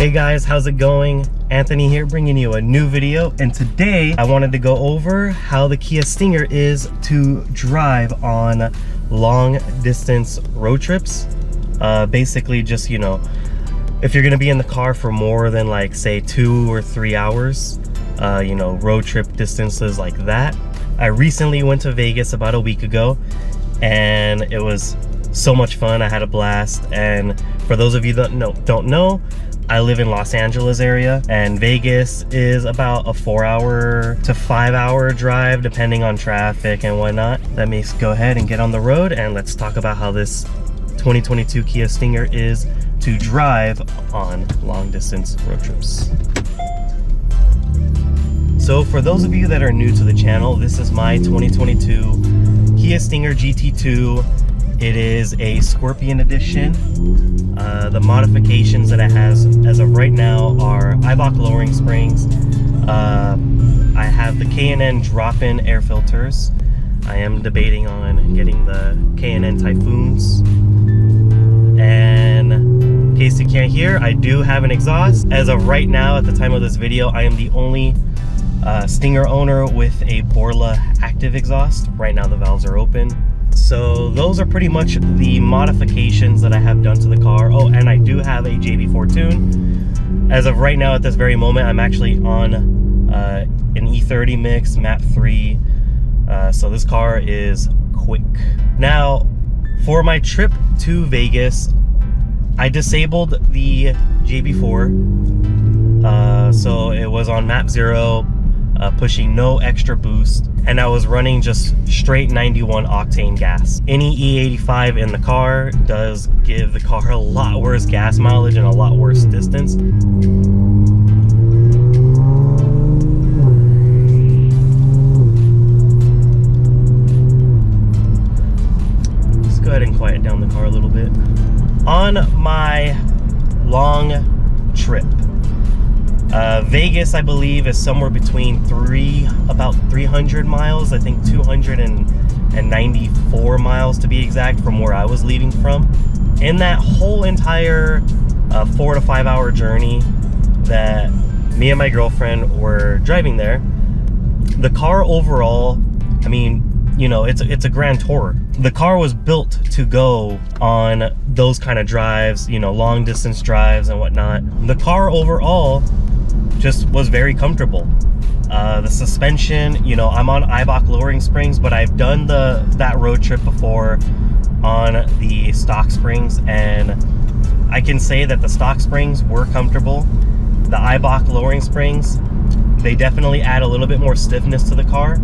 Hey guys, how's it going? Anthony here, bringing you a new video, and today I wanted to go over how the Kia Stinger is to drive on long distance road trips. Basically just, you know, if you're gonna be in the car for more than like say 2 or 3 hours, you know, road trip distances like that. I recently went to Vegas about a week ago and it was so much fun. I had a blast. And for those of you that don't know, I live in Los Angeles area, and Vegas is about a 4-hour to 5-hour drive depending on traffic and whatnot. Let me go ahead and get on the road and let's talk about how this 2022 Kia Stinger is to drive on long distance road trips. So for those of you that are new to the channel, this is my 2022 Kia Stinger GT2. It is a Scorpion edition. The modifications that it has as of right now are Eibach lowering springs. I have the K&N drop-in air filters. I am debating on getting the K&N Typhoons. And in case you can't hear, I do have an exhaust. As of right now, at the time of this video, I am the only Stinger owner with a Borla active exhaust. Right now the valves are open. So those are pretty much the modifications that I have done to the car. Oh, and I do have a JB4 tune. As of right now, at this very moment, I'm actually on an E30 mix, MAP 3. So this car is quick. Now, for my trip to Vegas, I disabled the JB4. So it was on MAP 0, pushing no extra boost. And I was running just straight 91 octane gas. Any E85 in the car does give the car a lot worse gas mileage and a lot worse distance. Let's go ahead and quiet down the car a little bit. On my long trip, Vegas, I believe, is somewhere between about 300 miles. I think 294 miles to be exact from where I was leaving from. In that whole entire 4 to 5 hour journey that me and my girlfriend were driving there, the car overall, I mean, you know, it's a grand tour. The car was built to go on those kind of drives, you know, long distance drives and whatnot. The car overall just was very comfortable. The suspension, you know, I'm on Eibach lowering springs, but I've done that road trip before on the stock springs, and I can say that the stock springs were comfortable. The Eibach lowering springs, they definitely add a little bit more stiffness to the car,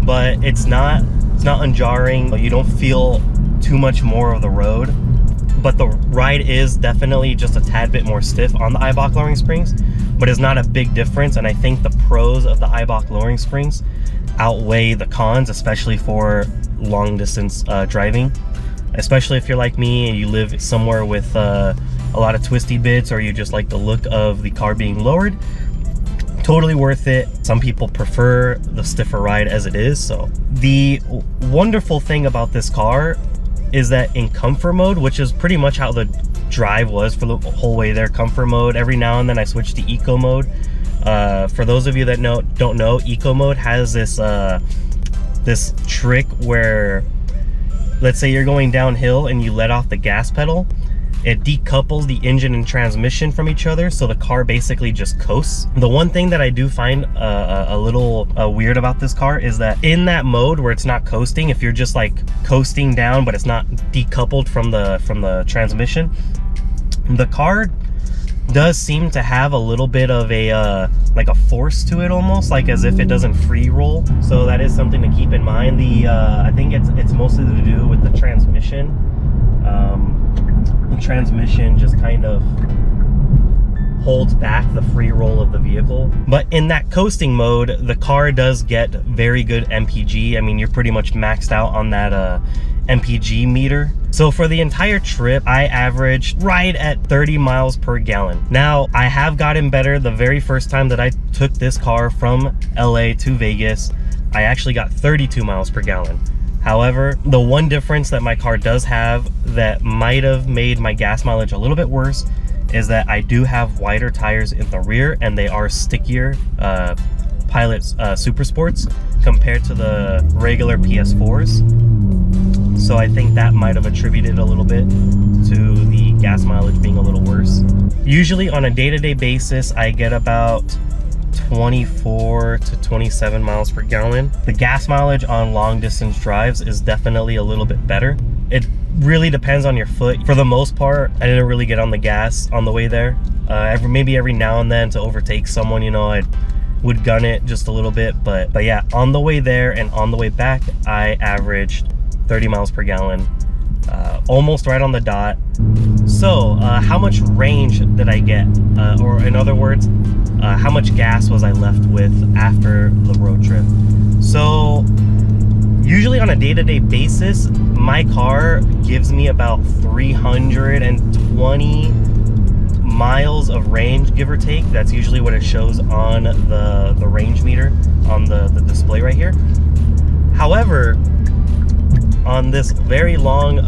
but it's not unjarring. You don't feel too much more of the road, but the ride is definitely just a tad bit more stiff on the Eibach lowering springs, but it's not a big difference. And I think the pros of the Eibach lowering springs outweigh the cons, especially for long distance driving, especially if you're like me and you live somewhere with a lot of twisty bits, or you just like the look of the car being lowered. Totally worth it. Some people prefer the stiffer ride as it is. So the wonderful thing about this car is that in comfort mode, which is pretty much how the drive was for the whole way there, comfort mode, every now and then I switch to eco mode. For those of you that don't know, eco mode has this this trick where, let's say you're going downhill and you let off the gas pedal, it decouples the engine and transmission from each other, so the car basically just coasts. The one thing that I do find a little weird about this car is that in that mode where it's not coasting, if you're just like coasting down but it's not decoupled from the transmission, the car does seem to have a little bit of a like a force to it, almost like as if it doesn't free roll. So that is something to keep in mind. I think it's mostly to do with the transmission. The transmission just kind of holds back the free roll of the vehicle. But in that coasting mode, the car does get very good MPG. I mean, you're pretty much maxed out on that MPG meter. So for the entire trip, I averaged right at 30 miles per gallon. Now, I have gotten better. The very first time that I took this car from LA to Vegas, I actually got 32 miles per gallon. However, the one difference that my car does have that might have made my gas mileage a little bit worse is that I do have wider tires in the rear, and they are stickier Pilot Super Sports compared to the regular PS4s. So I think that might have attributed a little bit to the gas mileage being a little worse. Usually on a day-to-day basis, I get about 24 to 27 miles per gallon. The gas mileage on long distance drives is definitely a little bit better. It really depends on your foot. For the most part, I didn't really get on the gas on the way there. Maybe every now and then to overtake someone, you know, I would gun it just a little bit, but yeah, on the way there and on the way back, I averaged 30 miles per gallon, almost right on the dot. So how much range did I get? Or in other words, how much gas was I left with after the road trip? So usually on a day-to-day basis, my car gives me about 320 miles of range, give or take. That's usually what it shows on the range meter on the display right here. However, on this very long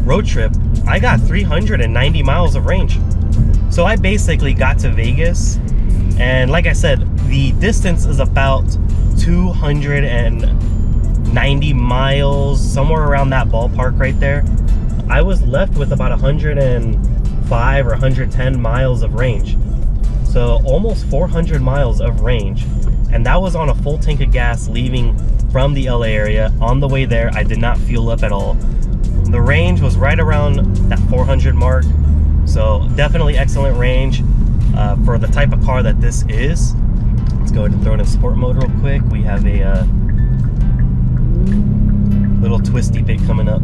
road trip, I got 390 miles of range. So I basically got to Vegas, and like I said, the distance is about 290 miles, somewhere around that ballpark right there. I was left with about 105 or 110 miles of range. So almost 400 miles of range. And that was on a full tank of gas leaving from the LA area. On the way there, I did not fuel up at all. The range was right around that 400 mark. So definitely excellent range for the type of car that this is. Let's go ahead and throw it in sport mode real quick. We have a little twisty bit coming up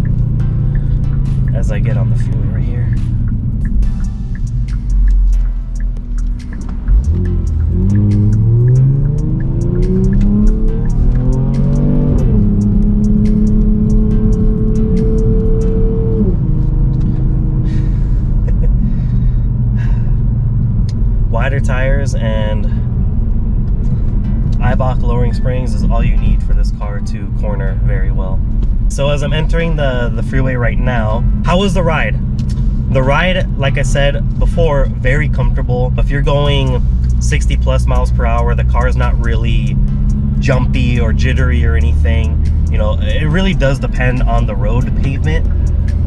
as I get on the freeway right here. Wider tires and Eibach lowering springs is all you need for this car to corner very well. So as I'm entering the freeway right now, how was the ride? The ride, like I said before, very comfortable. If you're going 60 plus miles per hour, the car is not really jumpy or jittery or anything. You know, it really does depend on the road pavement,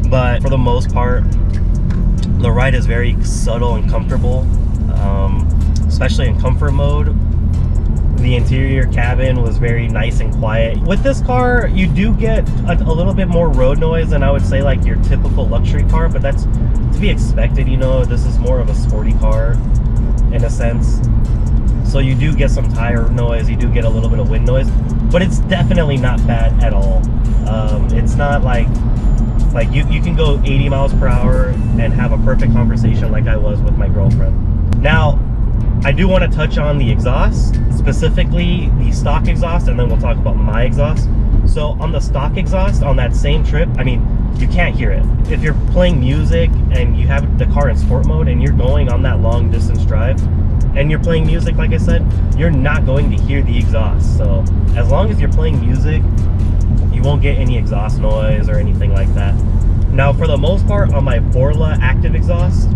but for the most part, the ride is very subtle and comfortable. Especially in comfort mode. The interior cabin was very nice and quiet. With this car, you do get a little bit more road noise than I would say like your typical luxury car, but that's to be expected. You know, this is more of a sporty car in a sense. So you do get some tire noise, you do get a little bit of wind noise, but it's definitely not bad at all. It's not like you can go 80 miles per hour and have a perfect conversation like I was with my girlfriend. Now, I do want to touch on the exhaust, specifically the stock exhaust, and then we'll talk about my exhaust. So on the stock exhaust on that same trip, I mean, you can't hear it. If you're playing music and you have the car in sport mode and you're going on that long distance drive and you're playing music, like I said, you're not going to hear the exhaust. So as long as you're playing music, you won't get any exhaust noise or anything like that. Now, for the most part, on my Borla active exhaust,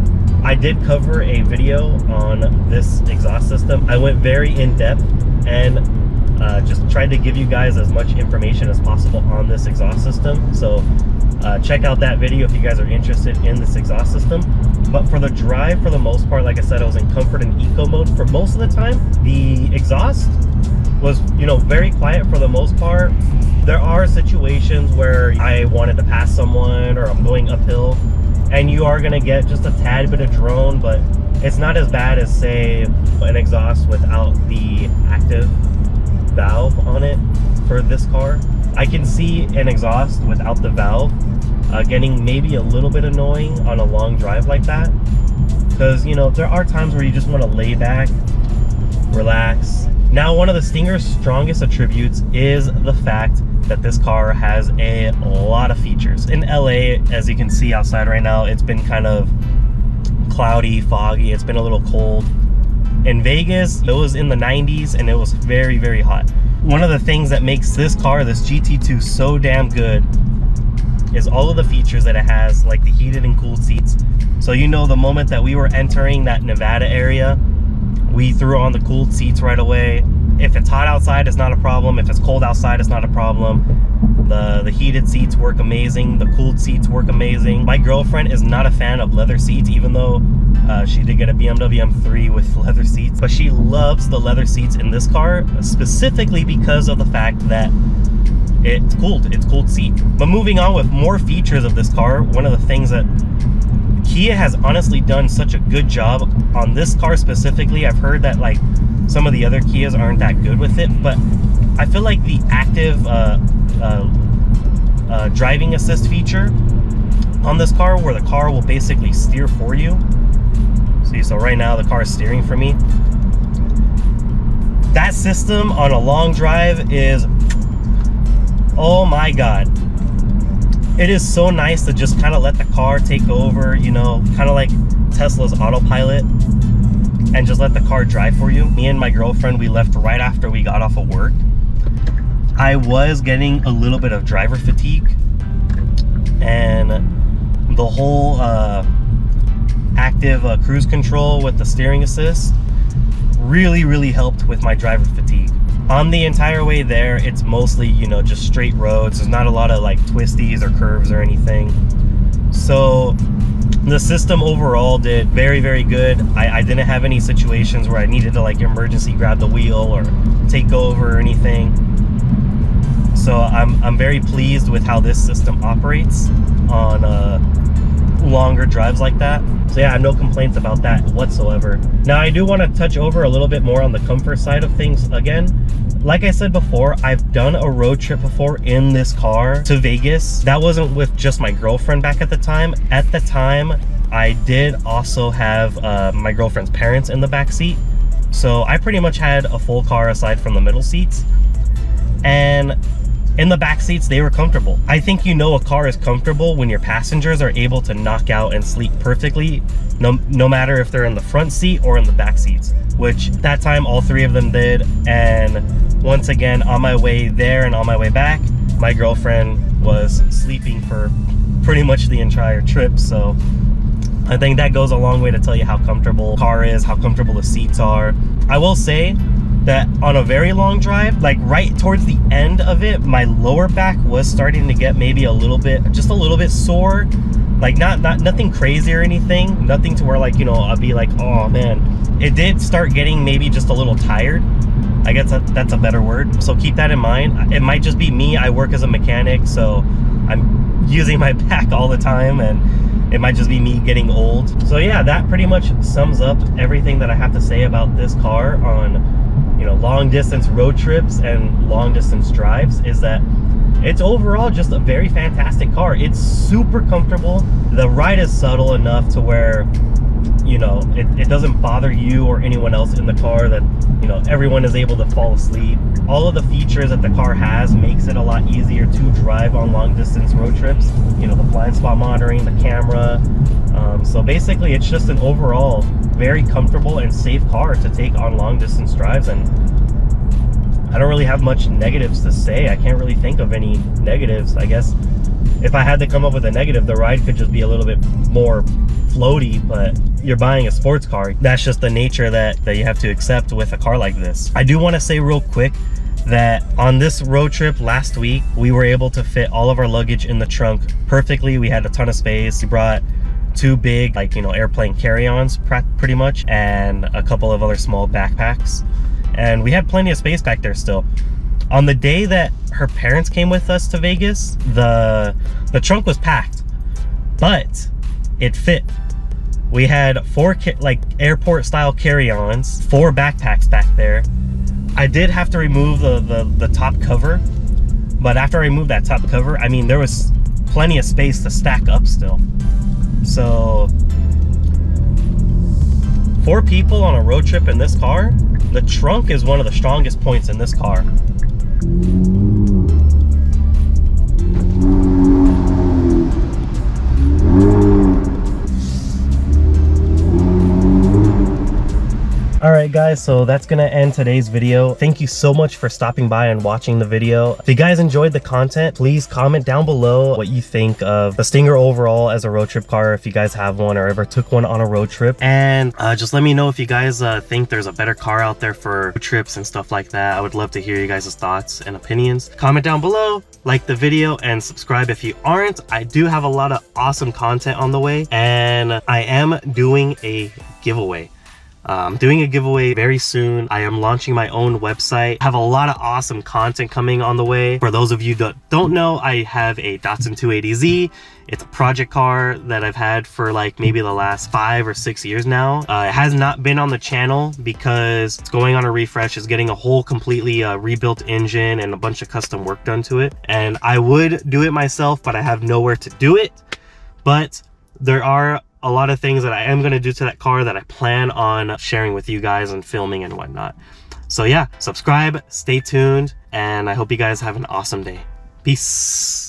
I did cover a video on this exhaust system. I went very in depth and just tried to give you guys as much information as possible on this exhaust system. So check out that video if you guys are interested in this exhaust system. But for the drive, for the most part, like I said, I was in comfort and eco mode for most of the time. The exhaust was, you know, very quiet for the most part. There are situations where I wanted to pass someone or I'm going uphill, and you are going to get just a tad bit of drone, but it's not as bad as, say, an exhaust without the active valve on it for this car. I can see an exhaust without the valve getting maybe a little bit annoying on a long drive like that, because, you know, there are times where you just want to lay back, relax. Now, one of the Stinger's strongest attributes is the fact that this car has a lot of features. In LA, as you can see outside right now, it's been kind of cloudy, foggy, it's been a little cold. In Vegas, it was in the 90s and it was very, very hot. One of the things that makes this car, this GT2, so damn good is all of the features that it has, like the heated and cooled seats. So you know, the moment that we were entering that Nevada area, we threw on the cooled seats right away. If it's hot outside, it's not a problem. If it's cold outside, it's not a problem. The heated seats work amazing. The cooled seats work amazing. My girlfriend is not a fan of leather seats, even though she did get a BMW M3 with leather seats. But she loves the leather seats in this car, specifically because of the fact that it's cooled. It's cooled seat. But moving on with more features of this car, one of the things that Kia has honestly done such a good job on this car specifically. I've heard that like some of the other Kias aren't that good with it, but I feel like the active driving assist feature on this car, where the car will basically steer for you. See, so right now the car is steering for me. That system on a long drive is, oh my god, it is so nice to just kind of let the car take over, you know, kind of like Tesla's autopilot, and just let the car drive for you. Me and my girlfriend, we left right after we got off of work. I was getting a little bit of driver fatigue, and the whole active cruise control with the steering assist really helped with my driver fatigue. On the entire way there, it's mostly, you know, just straight roads. There's not a lot of like twisties or curves or anything. So the system overall did very good. I didn't have any situations where I needed to like emergency grab the wheel or take over or anything. So I'm very pleased with how this system operates on longer drives like that. So yeah, no complaints about that whatsoever. Now I do want to touch over a little bit more on the comfort side of things again. Like I said before, I've done a road trip before in this car to Vegas. That wasn't with just my girlfriend back at the time. At the time, I did also have my girlfriend's parents in the back seat. So I pretty much had a full car aside from the middle seats. And in the back seats, they were comfortable. I think you know a car is comfortable when your passengers are able to knock out and sleep perfectly, no matter if they're in the front seat or in the back seats, which that time all three of them did. And once again, on my way there and on my way back, my girlfriend was sleeping for pretty much the entire trip. So I think that goes a long way to tell you how comfortable the car is, how comfortable the seats are. I will say that on a very long drive, like right towards the end of it, my lower back was starting to get maybe just a little bit sore. Like nothing crazy or anything, nothing to where like, you know, I'll be like, oh man. It did start getting maybe just a little tired. I guess that's a better word. So keep that in mind. It might just be me. I work as a mechanic, so I'm using my back all the time, and it might just be me getting old. So yeah, that pretty much sums up everything that I have to say about this car on, you know, long distance road trips and long distance drives, is that it's overall just a very fantastic car. It's super comfortable. The ride is subtle enough to where, you know, it doesn't bother you or anyone else in the car, that, you know, everyone is able to fall asleep. All of the features that the car has makes it a lot easier to drive on long distance road trips. You know, the blind spot monitoring, the camera. So basically it's just an overall very comfortable and safe car to take on long distance drives. And I don't really have much negatives to say. I can't really think of any negatives. I guess if I had to come up with a negative, the ride could just be a little bit more floaty, but you're buying a sports car. That's just the nature that you have to accept with a car like this. I do want to say real quick that on this road trip last week, we were able to fit all of our luggage in the trunk perfectly. We had a ton of space. We brought 2 big, like, you know, airplane carry-ons pretty much, and a couple of other small backpacks. And we had plenty of space back there still. On the day that her parents came with us to Vegas, the trunk was packed, but it fit. We had 4 like airport style carry-ons, 4 backpacks back there. I did have to remove the top cover, but after I removed that top cover, I mean, there was plenty of space to stack up still. So 4 people on a road trip in this car, the trunk is one of the strongest points in this car. All right guys, so that's gonna end today's video. Thank you so much for stopping by and watching the video. If you guys enjoyed the content, please comment down below what you think of the Stinger overall as a road trip car, if you guys have one or ever took one on a road trip. And just let me know if you guys think there's a better car out there for road trips and stuff like that. I would love to hear you guys' thoughts and opinions. Comment down below, like the video, and subscribe if you aren't. I do have a lot of awesome content on the way, and I am doing a giveaway. I'm doing a giveaway very soon. I am launching my own website. I have a lot of awesome content coming on the way. For those of you that don't know, I have a Datsun 280Z. It's a project car that I've had for like maybe the last 5 or 6 years now. It has not been on the channel because it's going on a refresh. It's getting a whole completely rebuilt engine and a bunch of custom work done to it. And I would do it myself, but I have nowhere to do it. But there are a lot of things that I am going to do to that car that I plan on sharing with you guys and filming and whatnot. So yeah, subscribe, stay tuned, and I hope you guys have an awesome day. Peace.